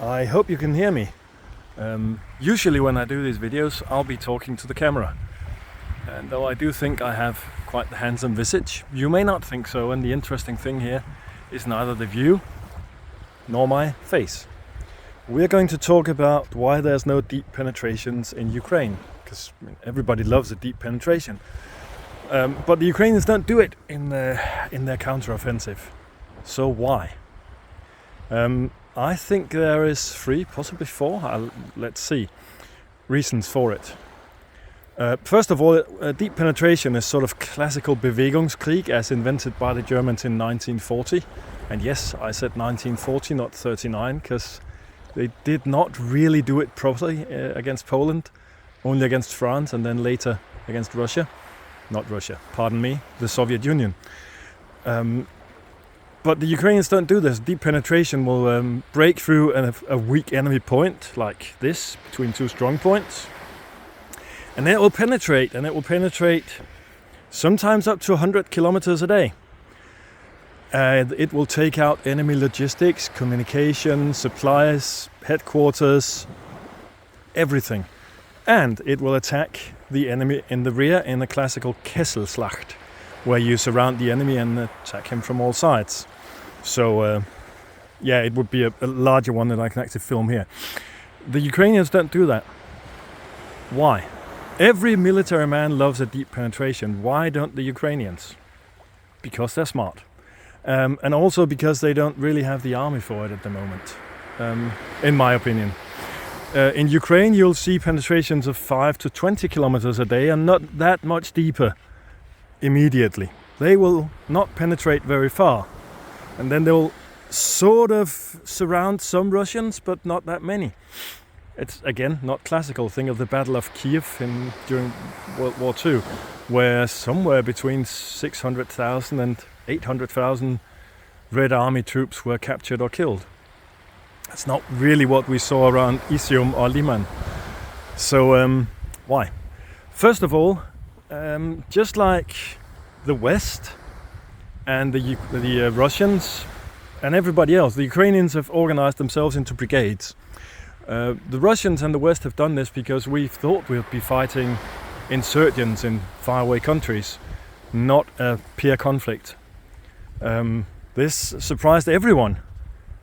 I hope you can hear me. Usually when I do these videos I'll be talking to the camera, and though I do think I have quite the handsome visage, you may not think so, and the interesting thing here is neither the view nor my face. We're going to talk about why there's no deep penetrations in Ukraine, because everybody loves a deep penetration, but the Ukrainians don't do it in their counter-offensive. So why? I think there is 3, possibly 4, let's see, reasons for it. First of all, a deep penetration is sort of classical Bewegungskrieg as invented by the Germans in 1940. And yes, I said 1940, not 39, because they did not really do it properly against Poland, only against France and then later against Russia. Not Russia, pardon me, the Soviet Union. But the Ukrainians don't do this. Deep penetration will break through a weak enemy point, like this, between 2 strong points. And then it will penetrate sometimes up to 100 kilometers a day. It will take out enemy logistics, communication, supplies, headquarters, everything. And it will attack the enemy in the rear in a classical Kesselschlacht, where you surround the enemy and attack him from all sides. So yeah, it would be a larger one that I can actually film here. The Ukrainians don't do that. Why? Every military man loves a deep penetration. Why don't the Ukrainians? Because they're smart. And also because they don't really have the army for it at the moment, in my opinion. In Ukraine you'll see penetrations of 5 to 20 kilometers a day and not that much deeper immediately. They will not penetrate very far. And then they'll sort of surround some Russians, but not that many. It's, again, not classical. Think of the Battle of Kiev during World War II, where somewhere between 600,000 and 800,000 Red Army troops were captured or killed. That's not really what we saw around Izium or Liman. So, why? First of all, just like the West and the Russians and everybody else, the Ukrainians have organized themselves into brigades. The Russians and the West have done this because we thought we'd be fighting insurgents in faraway countries, not a peer conflict. This surprised everyone,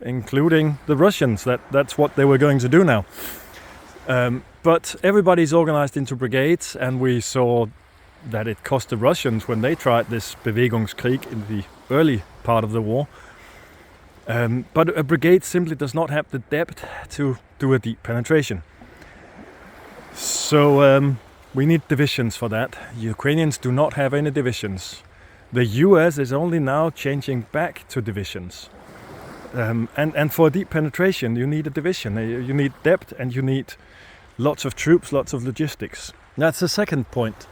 including the Russians, that's what they were going to do now. But everybody's organized into brigades, and we saw that it cost the Russians when they tried this Bewegungskrieg in the early part of the war. But a brigade simply does not have the depth to do a deep penetration. So we need divisions for that. Ukrainians do not have any divisions. The US is only now changing back to divisions. And for a deep penetration you need a division. You need depth and you need lots of troops, lots of logistics. That's the second point.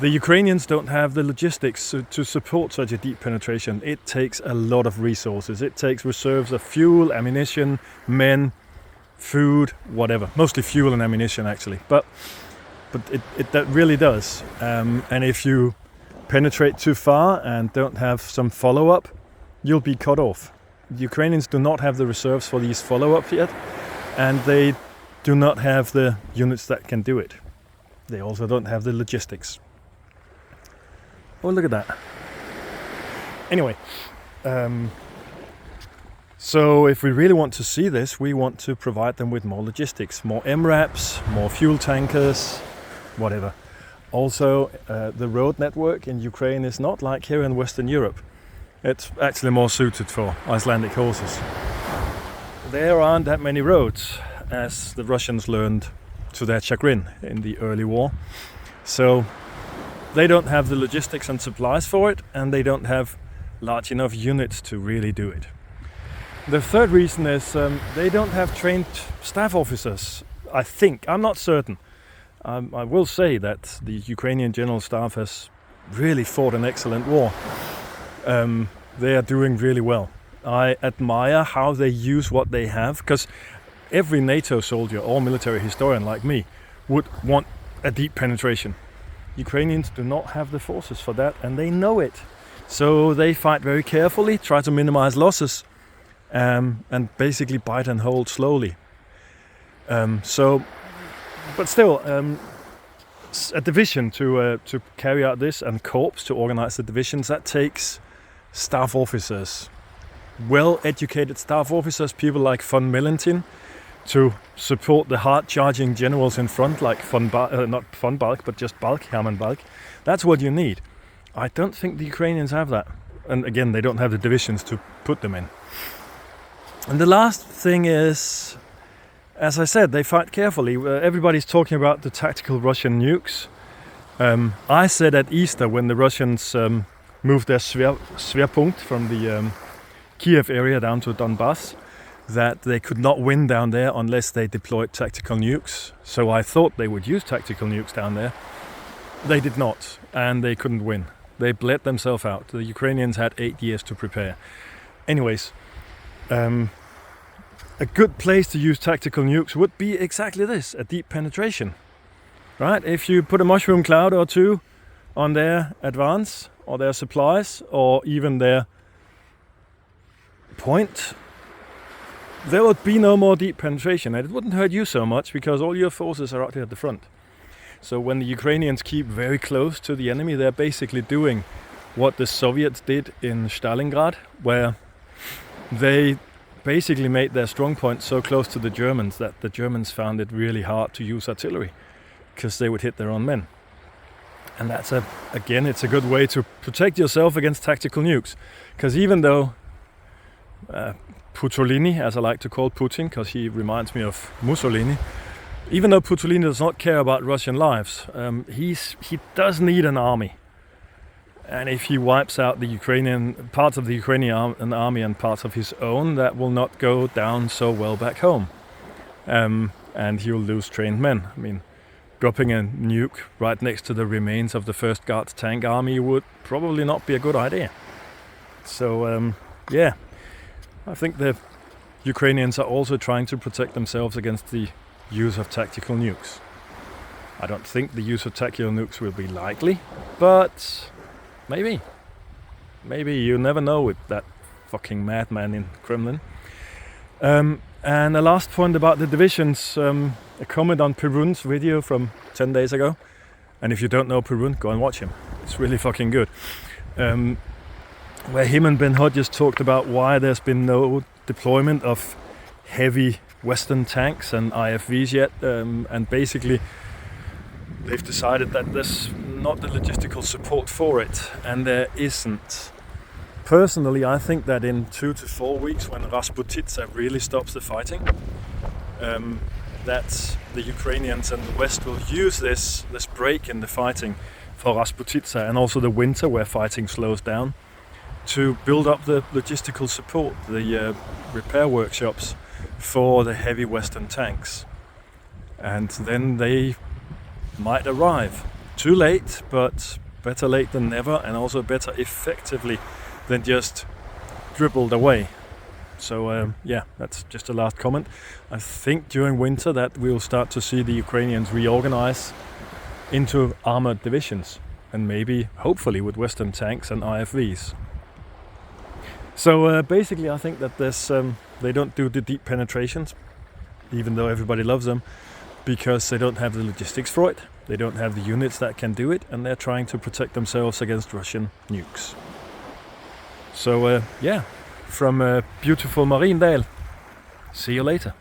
The Ukrainians don't have the logistics to support such a deep penetration. It takes a lot of resources. It takes reserves of fuel, ammunition, men, food, whatever. Mostly fuel and ammunition, actually. But that really does. And if you penetrate too far and don't have some follow-up, you'll be cut off. The Ukrainians do not have the reserves for these follow-up yet, and they do not have the units that can do it. They also don't have the logistics. Oh, look at that. Anyway, so if we really want to see this, we want to provide them with more logistics, more MRAPs, more fuel tankers, whatever. Also, the road network in Ukraine is not like here in Western Europe. It's actually more suited for Icelandic horses. There aren't that many roads, as the Russians learned to their chagrin in the early war. So they don't have the logistics and supplies for it, and they don't have large enough units to really do it. The third reason is they don't have trained staff officers, I think. I'm not certain. I will say that the Ukrainian General Staff has really fought an excellent war. They are doing really well. I admire how they use what they have, because every NATO soldier or military historian like me would want a deep penetration. Ukrainians do not have the forces for that, and they know it. So they fight very carefully, try to minimize losses, and basically bite and hold slowly. But still, a division to carry out this, and corps to organize the divisions, that takes staff officers, well-educated staff officers, people like von Mellenthin, to support the hard-charging generals in front, like not von Balck, but just Balck, Hermann Balck. That's what you need. I don't think the Ukrainians have that. And again, they don't have the divisions to put them in. And the last thing is, as I said, they fight carefully. Everybody's talking about the tactical Russian nukes. I said at Easter, when the Russians moved their Schwerpunkt from the Kiev area down to Donbass, that they could not win down there unless they deployed tactical nukes. So I thought they would use tactical nukes down there. They did not, and they couldn't win. They bled themselves out. The Ukrainians had 8 years to prepare. Anyways, a good place to use tactical nukes would be exactly this, a deep penetration. Right? If you put a mushroom cloud or two on their advance, or their supplies, or even their point, there would be no more deep penetration, and it wouldn't hurt you so much because all your forces are out here at the front. So when the Ukrainians keep very close to the enemy, they're basically doing what the Soviets did in Stalingrad, where they basically made their strong point so close to the Germans that the Germans found it really hard to use artillery because they would hit their own men. And that's it's a good way to protect yourself against tactical nukes, because even though Putolini, as I like to call Putin, because he reminds me of Mussolini. Even though Putolini does not care about Russian lives, he does need an army. And if he wipes out the Ukrainian parts of the Ukrainian army and parts of his own, that will not go down so well back home. And he'll lose trained men. I mean, dropping a nuke right next to the remains of the First Guards tank army would probably not be a good idea. So, I think the Ukrainians are also trying to protect themselves against the use of tactical nukes. I don't think the use of tactical nukes will be likely, but maybe. Maybe, you never know with that fucking madman in Kremlin. And the last point about the divisions, a comment on Perun's video from 10 days ago. And if you don't know Perun, go and watch him. It's really fucking good. Where him and Ben Hodges talked about why there's been no deployment of heavy Western tanks and IFVs yet, and basically they've decided that there's not the logistical support for it, and there isn't. Personally, I think that in 2 to 4 weeks, when Rasputitsa really stops the fighting, that the Ukrainians and the West will use this break in the fighting for Rasputitsa, and also the winter where fighting slows down, to build up the logistical support, the repair workshops for the heavy Western tanks. And then they might arrive. Too late, but better late than never, and also better effectively than just dribbled away. So that's just a last comment. I think during winter that we'll start to see the Ukrainians reorganize into armored divisions, and maybe, hopefully, with Western tanks and IFVs. So basically, I think that they don't do the deep penetrations, even though everybody loves them, because they don't have the logistics for it, they don't have the units that can do it, and they're trying to protect themselves against Russian nukes. So from beautiful Mariendal, see you later.